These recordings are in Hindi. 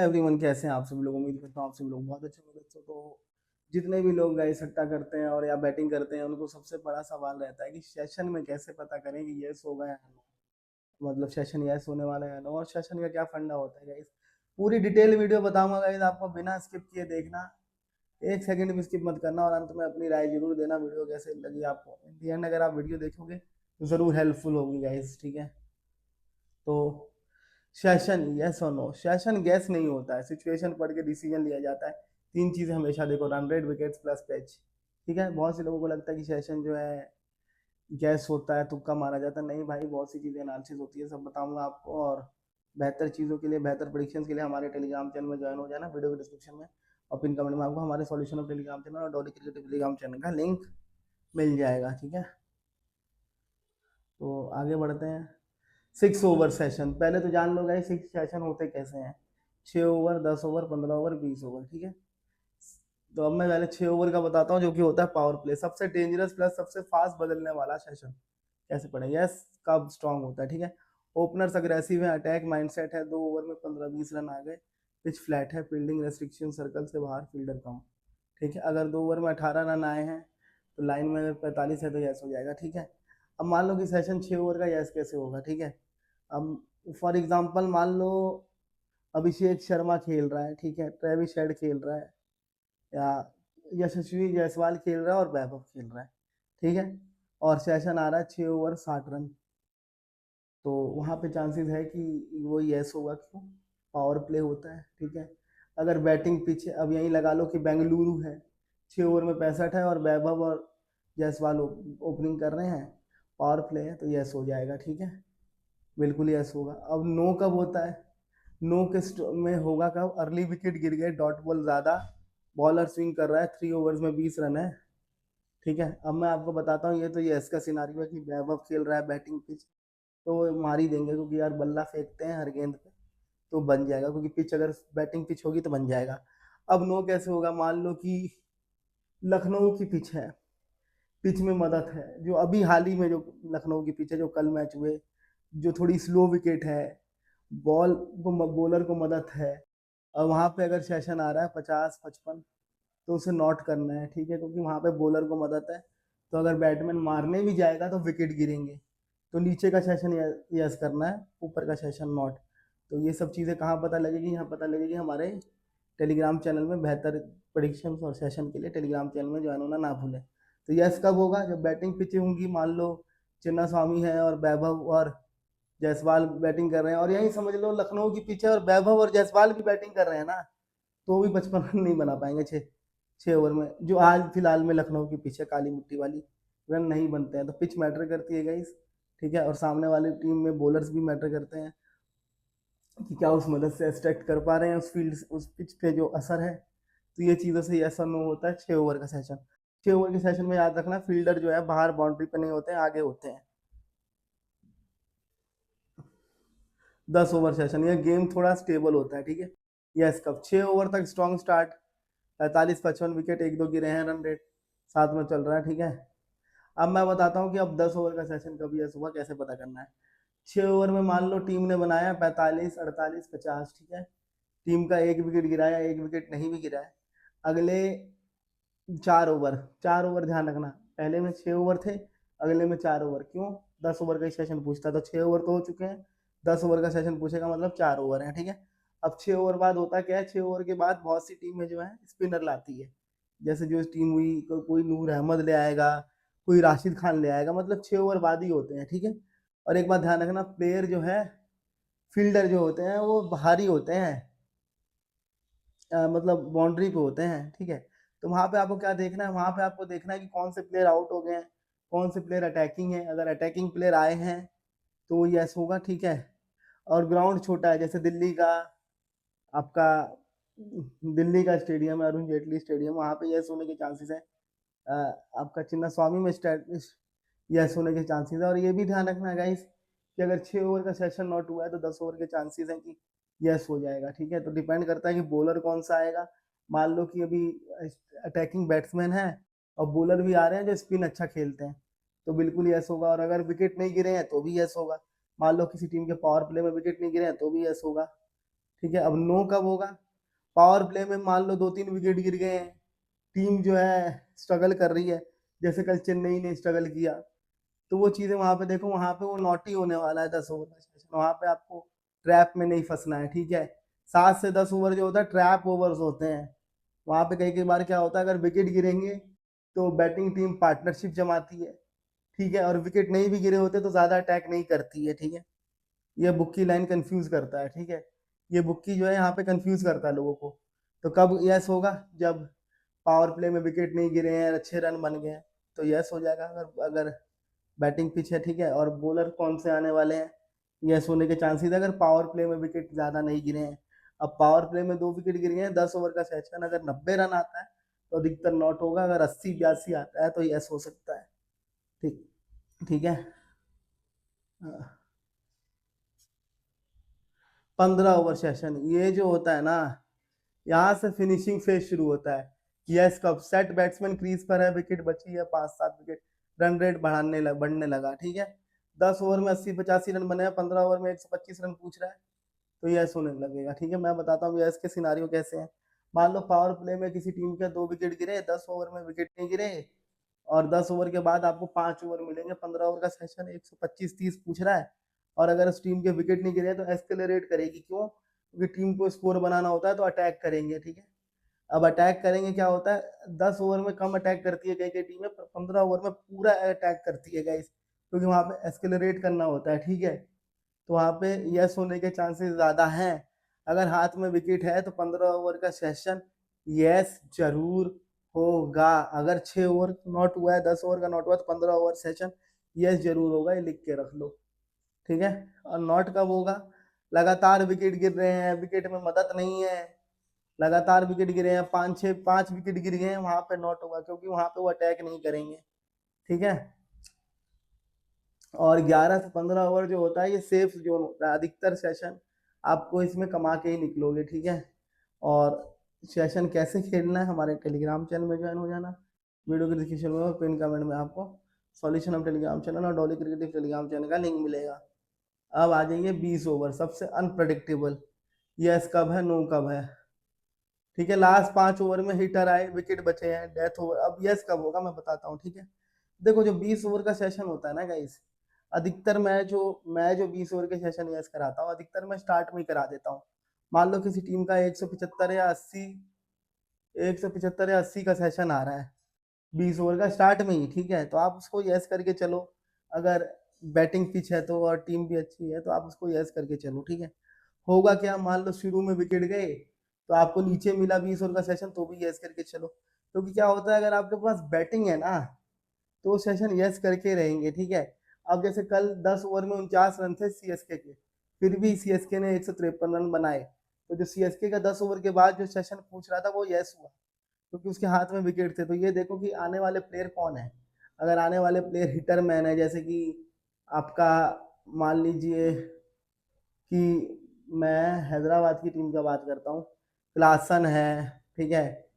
एवरीवन, कैसे हैं आप सभी लोग? उम्मीद करता हूँ आप सभी लोग बहुत अच्छे होंगे। तो जितने भी लोग गाइस सट्टा करते हैं और या बैटिंग करते हैं, उनको सबसे बड़ा सवाल रहता है कि सेशन में कैसे पता करें कि यस होगा या नो। मतलब सेशन यस होने वाला है या नो, और सेशन का क्या फंडा होता है गाइस। पूरी डिटेल वीडियो बताऊंगा गाइस, आपको बिना स्किप किए देखना, एक सेकंड भी स्किप मत करना, और अंत में अपनी राय जरूर देना वीडियो कैसे लगी आपको। इन दी एंड अगर आप वीडियो देखोगे तो जरूर हेल्पफुल होगी गाइस, ठीक है। तो सेशन यस और नो, सेशन गैस नहीं होता है, सिचुएशन पढ़ के डिसीजन लिया जाता है। तीन चीजें हमेशा देखो, run rate, wickets plus pitch, ठीक है। बहुत से लोगों को लगता है कि सेशन जो है गैस होता है, तुक्का मारा जाता है। नहीं भाई, बहुत सी चीजें एनालिसिस होती है, सब बताऊंगा आपको। और बेहतर चीजों के लिए, बेहतर प्रेडिक्शंस के लिए हमारे टेलीग्राम चैनल में ज्वाइन हो जाना, वीडियो के डिस्क्रिप्शन में और पिन कमेंट में आपको हमारे सॉल्यूशन ऑफ टेलीग्राम चैनल और डॉली क्रिकेट टेलीग्राम चैनल का लिंक मिल जाएगा, ठीक है। तो आगे बढ़ते हैं। 6 ओवर सेशन, पहले तो जान लो गाइस 6 सेशन होते कैसे हैं। 6 ओवर, 10 ओवर, 15 ओवर, 20 ओवर, ठीक है। तो अब मैं पहले 6 ओवर का बताता हूँ, जो कि होता है पावर प्ले, सबसे डेंजरस प्लस सबसे फास्ट बदलने वाला सेशन। कैसे पढ़े, यस कब स्ट्रांग होता है, ठीक है। ओपनर्स अग्रेसिव है, अटैक माइंडसेट है, 2 ओवर में 15-20 रन आ गए, पिच फ्लैट है, फील्डिंग रेस्ट्रिक्शन, सर्कल से बाहर, फील्डर कम, ठीक है। अगर 2 ओवर में 18 रन आए हैं तो लाइन में अगर 45 है तो यस हो जाएगा, ठीक है। अब मान लो कि सेशन 6 ओवर का, यस कैसे होगा, ठीक है। अब फॉर एग्जाम्पल मान लो अभिषेक शर्मा खेल रहा है, ठीक है, ट्रेविस हेड खेल रहा है, या यशस्वी जायसवाल खेल रहा है और वैभव खेल रहा है, ठीक है। और सेशन आ रहा है 6 ओवर 60 रन, तो वहाँ पे चांसेस है कि वो यस होगा, क्यों, पावर प्ले होता है, ठीक है। अगर बैटिंग पिच, अब यहीं लगा लो कि बेंगलुरु है, 6 ओवर में 65 है और वैभव और जायसवाल ओपनिंग कर रहे हैं, पावर प्ले है, तो यस हो जाएगा, ठीक है। बिल्कुल यस होगा। अब नो कब होता है, नो के में होगा कब, अर्ली विकेट गिर गए, डॉट बॉल ज्यादा, बॉलर स्विंग कर रहा है, 3 ओवर्स में 20 रन है, ठीक है। अब मैं आपको बताता हूँ, ये तो यस का सिनारियो है कि वैभव खेल रहा है बैटिंग पिच, तो वो मार ही देंगे, क्योंकि यार बल्ला फेंकते हैं हर गेंद पे, तो बन जाएगा, क्योंकि पिच अगर बैटिंग पिच होगी तो बन जाएगा। अब नो कैसे होगा, मान लो कि लखनऊ की पिच है, पिच में मदद है, जो अभी हाल ही में जो लखनऊ की पिच है, जो कल मैच हुए, जो थोड़ी स्लो विकेट है, बॉल को, बॉलर को मदद है, और वहां पे अगर सेशन आ रहा है 50-55, तो उसे नोट करना है, ठीक है, क्योंकि वहां पे बॉलर को मदद है। तो अगर बैट्समैन मारने भी जाएगा तो विकेट गिरेंगे, तो नीचे का सेशन यस करना है, ऊपर का सेशन नॉट। तो ये सब चीज़ें कहाँ पता लगेगी, यहाँ पता लगेगी हमारे टेलीग्राम चैनल में। बेहतर प्रेडिक्शन और सेशन के लिए टेलीग्राम चैनल में ज्वाइन होना ना भूलें। तो यस कब होगा, जब बैटिंग पिचें होंगी, मान लो चिन्ना स्वामी है और वैभव और जायसवाल बैटिंग कर रहे हैं, और यही समझ लो लखनऊ की पिच है और वैभव और जायसवाल भी बैटिंग कर रहे हैं ना, तो भी 55 रन नहीं बना पाएंगे 6 ओवर में। जो आज फिलहाल में लखनऊ की पिच है, काली मिट्टी वाली, रन नहीं बनते हैं। तो पिच मैटर करती है गाइस, ठीक है। और सामने वाली टीम में बॉलर्स भी मैटर करते हैं कि क्या उस मदद से एक्सट्रैक्ट कर पा रहे हैं उस फील्ड, उस पिच पे जो असर है। तो ये चीज़ों से ऐसा नो होता है 6 ओवर का सेशन। 6 ओवर के सेशन में याद रखना, फील्डर जो है बाहर बाउंड्री पे नहीं होते हैं, आगे होते हैं। 10 ओवर सेशन, यह गेम थोड़ा स्टेबल होता है, ठीक है। यस कब, 6 ओवर तक स्ट्रॉन्ग स्टार्ट, 45-55 विकेट, 1-2 गिरे हैं, रन रेट 7 में चल रहा है, ठीक है। अब मैं बताता हूँ कि अब 10 ओवर का सेशन कब यस हुआ, कैसे पता करना है। 6 ओवर में मान लो टीम ने बनाया 45-48-50, ठीक है। टीम का एक विकेट गिराया, एक विकेट नहीं भी गिरा है। अगले 4 ओवर, 4 ओवर ध्यान रखना, पहले में 6 ओवर थे, अगले में 4 ओवर, क्यों, 10 ओवर का सेशन पूछता, तो 6 ओवर तो हो चुके हैं, 10 ओवर का सेशन पूछेगा, मतलब 4 ओवर है, ठीक है। अब 6 ओवर बाद होता क्या है, 6 ओवर के बाद बहुत सी टीमें जो है स्पिनर लाती है, जैसे जो टीम हुई, कोई नूर अहमद ले आएगा, कोई राशिद खान ले आएगा, मतलब 6 ओवर बाद ही होते हैं, ठीक है। और एक बात ध्यान रखना, प्लेयर जो है, फील्डर जो होते हैं वो बाहरी होते हैं, मतलब बाउंड्री पे होते हैं, ठीक है। तो वहां पे आपको क्या देखना है, वहां पे आपको देखना है कि कौन से प्लेयर आउट हो गए हैं, कौन से प्लेयर अटैकिंग है। अगर अटैकिंग प्लेयर आए हैं तो यस होगा, ठीक है। और ग्राउंड छोटा है, जैसे दिल्ली का आपका, दिल्ली का स्टेडियम है अरुण जेटली स्टेडियम, वहां पे यस होने के चांसेस है। आपका चिन्ना स्वामी में यस होने के चांसेस है। और ये भी ध्यान रखना गाइस कि अगर 6 ओवर का सेशन नॉट हुआ है तो 10 ओवर के चांसेस हैं कि यस हो जाएगा, ठीक है। तो डिपेंड करता है कि बॉलर कौन सा आएगा। मान लो कि अभी अटैकिंग बैट्समैन है और बॉलर भी आ रहे हैं जो स्पिन अच्छा खेलते हैं, तो बिल्कुल यस होगा। और अगर विकेट नहीं गिरे हैं तो भी यस होगा। मान लो किसी टीम के पावर प्ले में विकेट नहीं गिरे हैं तो भी यस होगा, ठीक है। अब नो कब होगा? पावर प्ले में मान लो 2-3 विकेट गिर गए हैं, टीम जो है स्ट्रगल कर रही है, जैसे कल चेन्नई ने स्ट्रगल किया, तो वो चीजें वहां पे देखो, वहां पे वो नॉट ही होने वाला है 10 ओवर का सेशन। वहां पे आपको ट्रैप में नहीं फंसना है, ठीक है। 7 से 10 ओवर जो होता है ट्रैप ओवर्स होते हैं। वहां पे कई कई बार क्या होता है, अगर विकेट गिरेंगे तो बैटिंग टीम पार्टनरशिप जमाती है, ठीक है, और विकेट नहीं भी गिरे होते तो ज्यादा अटैक नहीं करती है, ठीक है। ये बुक की लाइन कंफ्यूज करता है, ठीक है। ये बुक की जो है यहाँ पे कंफ्यूज करता है लोगों को। तो कब यस होगा? जब पावर प्ले में विकेट नहीं गिरे हैं, अच्छे रन बन गए हैं, तो यस हो जाएगा। अगर अगर बैटिंग पिच है, ठीक है, और बॉलर कौन से आने वाले हैं, यस होने के चांसेस है अगर पावर प्ले में विकेट ज्यादा नहीं गिरे हैं। अब पावर प्ले में 2 विकेट गिर गए हैं, 10 ओवर का सेशन, अगर 90 रन आता है तो अधिकतर नॉट होगा, अगर 80-82 आता है तो यस हो सकता है। ठीक, ठीक है। 15 ओवर सेशन ये जो होता है ना, यहाँ से फिनिशिंग फेज शुरू होता है। यस कब? सेट बैट्समैन क्रीज पर है, विकेट बची है 5-7 विकेट, रन रेट बढ़ने लगा, ठीक है। 10 ओवर में 80-85 रन बने हैं, 15 ओवर में 125 रन पूछ रहा है, तो यस होने लगेगा, ठीक है। मैं बताता हूँ यस के सिनारियो कैसे हैं। मान लो पावर प्ले में किसी टीम के 2 विकेट गिरे, 10 ओवर में विकेट नहीं गिरे, और 10 ओवर के बाद आपको 5 ओवर मिलेंगे, 15 ओवर का सेशन 125-30 पूछ रहा है, और अगर उस टीम के विकेट नहीं गिरे तो एक्सेलरेट करेगी। क्यों? क्योंकि टीम को स्कोर बनाना होता है तो अटैक करेंगे, ठीक है। अब अटैक करेंगे, क्या होता है, 10 ओवर में कम अटैक करती है कई कई टीमें, 15 ओवर में पूरा अटैक करती है गाइस, क्योंकि वहां पे एक्सेलरेट करना होता है, ठीक है। तो वहां पे यस होने के चांसेस ज्यादा हैं। अगर हाथ में विकेट है तो 15 ओवर का सेशन यस जरूर होगा। अगर 6 ओवर नॉट हुआ है, 10 ओवर का नॉट हुआ, तो 15 ओवर सेशन यस जरूर होगा, ये लिख के रख लो, ठीक है। और नॉट कब होगा? लगातार विकेट गिर रहे हैं, विकेट में मदद नहीं है, लगातार विकेट गिरे हैं, 5 विकेट गिर गए हैं, वहां पे नॉट होगा, क्योंकि वहां पे वो अटैक नहीं करेंगे, ठीक है। और 11 से 15 ओवर जो होता है ये सेफ जोन होता है, अधिकतर सेशन आपको इसमें कमा के ही निकलोगे, ठीक है। और सेशन कैसे खेलना है, हमारे टेलीग्राम चैनल में ज्वाइन हो जाना, वीडियो के डिस्क्रिप्शन में और पिन कमेंट में आपको सॉल्यूशन ऑफ टेलीग्राम चैनल और डॉली क्रिकेटिव टेलीग्राम चैनल का लिंक मिलेगा। अब आ जाइए 20 ओवर, सबसे अनप्रडिक्टेबल। यस कब है, नो कब है, ठीक है। लास्ट 5 ओवर में हिटर आए, विकेट बचे हैं, डेथ ओवर। अब यस कब होगा मैं बताता हूँ, ठीक है। देखो जो 20 ओवर का सेशन होता है ना गाइस, अधिकतर मैं जो 20 ओवर के सेशन यस कराता हूँ, अधिकतर मैं स्टार्ट में ही करा देता हूँ। मान लो किसी टीम का 175 का सेशन आ रहा है 20 ओवर का स्टार्ट में ही, ठीक है, तो आप उसको यस करके चलो। अगर बैटिंग पिच है तो और टीम भी अच्छी है तो आप उसको यस करके चलो, ठीक है। होगा क्या, मान लो शुरू में विकेट गए तो आपको नीचे मिला 20 ओवर का सेशन, तो भी यस करके चलो, क्योंकि क्या होता है, अगर आपके पास बैटिंग है ना तो सेशन यस करके रहेंगे, ठीक है। अब जैसे कल 10 ओवर में 49 रन थे सीएसके के, फिर भी सीएसके ने 153 रन बनाए, तो जो सीएसके का 10 ओवर के बाद जो सेशन पूछ रहा था वो यस हुआ, क्योंकि उसके हाथ में विकेट थे। तो ये देखो कि आने वाले प्लेयर कौन है। अगर आने वाले प्लेयर हिटर मैन है, जैसे कि आपका मान लीजिए कि मैं हैदराबाद की टीम का बात करता हूँ, क्लासन है, ठीक है।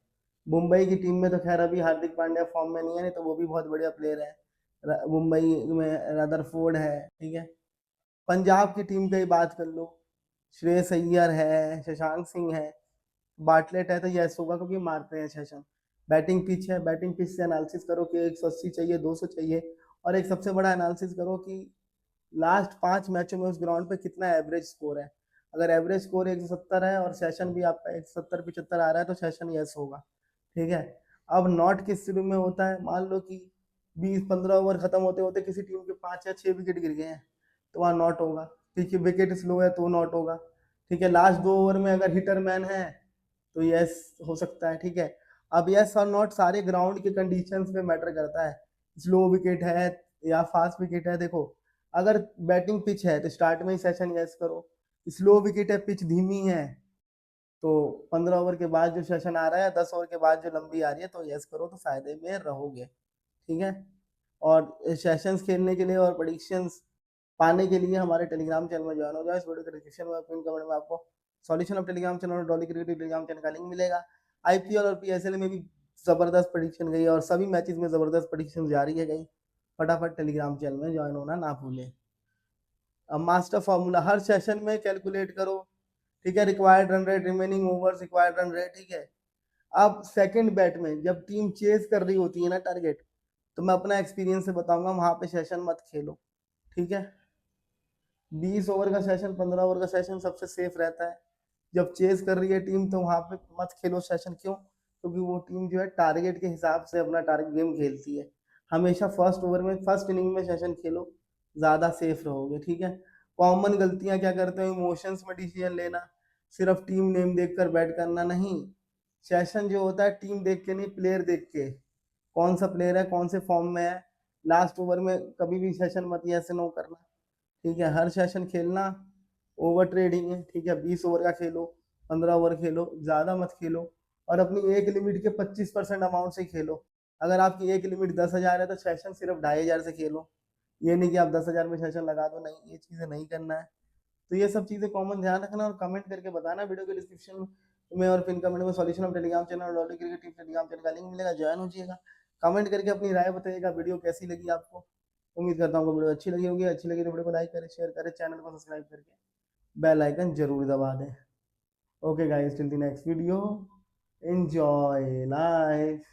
मुंबई की टीम में तो खैर अभी हार्दिक पांड्या फॉर्म में नहीं है, नहीं तो वो भी बहुत बढ़िया प्लेयर है। मुंबई में रदरफोर्ड है, ठीक है। पंजाब की टीम की बात कर लो, श्रेयस अय्यर है, शशांक सिंह है, बाटलेट है, तो यस होगा क्योंकि मारते हैं सेशन। बैटिंग पिच है, बैटिंग पिच से एनालिसिस करो कि 180 चाहिए, 200 चाहिए, और एक सबसे बड़ा एनालिसिस करो कि लास्ट 5 मैचों में उस ग्राउंड पे कितना एवरेज स्कोर है। अगर एवरेज स्कोर 170 है और सेशन भी आपका 170-75 आ रहा है तो सेशन यस होगा, ठीक है। अब नॉट किस शुरू में होता है, मान लो कि 20-15 ओवर खत्म होते होते किसी टीम के 5 या 6 विकेट गिर गए हैं, तो वहाँ नॉट होगा, ठीक है। विकेट स्लो है तो नॉट होगा, ठीक है। लास्ट 2 ओवर में अगर हिटर मैन है तो यस हो सकता है, ठीक है। अब यस और नॉट सारे ग्राउंड के कंडीशंस पे मैटर करता है, स्लो विकेट है या फास्ट विकेट है। देखो अगर बैटिंग पिच है तो स्टार्ट में ही सेशन यस करो, स्लो विकेट है, पिच धीमी है, तो 15 ओवर के बाद जो सेशन आ रहा है, 10 ओवर के बाद जो लंबी आ रही है, तो यस करो तो फायदे में रहोगे, ठीक है। और सेशंस खेलने के लिए और प्रेडिक्शंस पाने के लिए हमारे टेलीग्राम चैनल में ज्वाइन हो जाओ। इस वीडियो के डिस्क्रिप्शन में पिन कमेंट में आपको सॉल्यूशन ऑफ टेलीग्राम चैनल और डॉली क्रिकेट टेलीग्राम चैनल का लिंक मिलेगा। आईपीएल और पीएसएल में भी जबरदस्त प्रेडिक्शन गई और सभी मैचेस में जबरदस्त प्रेडिक्शन जारी है गई। फटाफट टेलीग्राम चैनल में ज्वाइन होना ना भूलें। अब मास्टर फॉर्मूला हर सेशन में कैलकुलेट करो, ठीक है, required run rate, remaining overs, required run rate, ठीक है। अब सेकंड बैट में जब टीम चेज कर रही होती है ना टारगेट, तो मैं अपना एक्सपीरियंस से बताऊंगा, वहां पे सेशन मत खेलो, ठीक है। 20 ओवर का सेशन, 15 ओवर का सेशन सबसे सेफ रहता है। जब चेज कर रही है टीम तो वहां पे मत खेलो सेशन, क्यों? क्योंकि वो टीम जो है टारगेट के हिसाब से अपना टारगेट गेम खेलती है। हमेशा फर्स्ट ओवर में, फर्स्ट इनिंग में सेशन खेलो, ज्यादा सेफ रहोगे, ठीक है। कॉमन गलतियां क्या करते हो, इमोशंस में डिसीजन लेना, सिर्फ टीम नेम देखकर बैट करना नहीं। सेशन जो होता है टीम देख के नहीं, प्लेयर देख के, कौन सा प्लेयर है, कौन से फॉर्म में है। लास्ट ओवर में कभी भी सेशन मत ऐसे नो करना, ठीक है। हर सेशन खेलना ओवर ट्रेडिंग है, ठीक है। 20 ओवर का खेलो, 15 ओवर खेलो, ज्यादा मत खेलो। और अपनी एक लिमिट के 25% अमाउंट से खेलो। अगर आपकी एक लिमिट 10,000 है तो सेशन सिर्फ 2,500 से खेलो। ये नहीं कि आप 10,000 में सेशन लगा दो, नहीं, ये चीजें नहीं करना है। तो ये सब चीजें कॉमन ध्यान रखना, और कमेंट करके बताना वीडियो के डिस्क्रिप्शन में और पिन कमेंट में सॉल्यूशन ऑफ टेलीग्राम चैनल और Dolly cricket team Telegram channel का लिंक मिलेगा, ज्वाइन हो जाइएगा। कमेंट करके अपनी राय बताइएगा वीडियो कैसी लगी आपको। उम्मीद करता हूँ वीडियो अच्छी लगी होगी। अच्छी लगी तो वीडियो को लाइक करें, शेयर करें, चैनल को सब्सक्राइब करके बेल आइकन जरूर दबा दें। Okay guys, till the next video, enjoy life.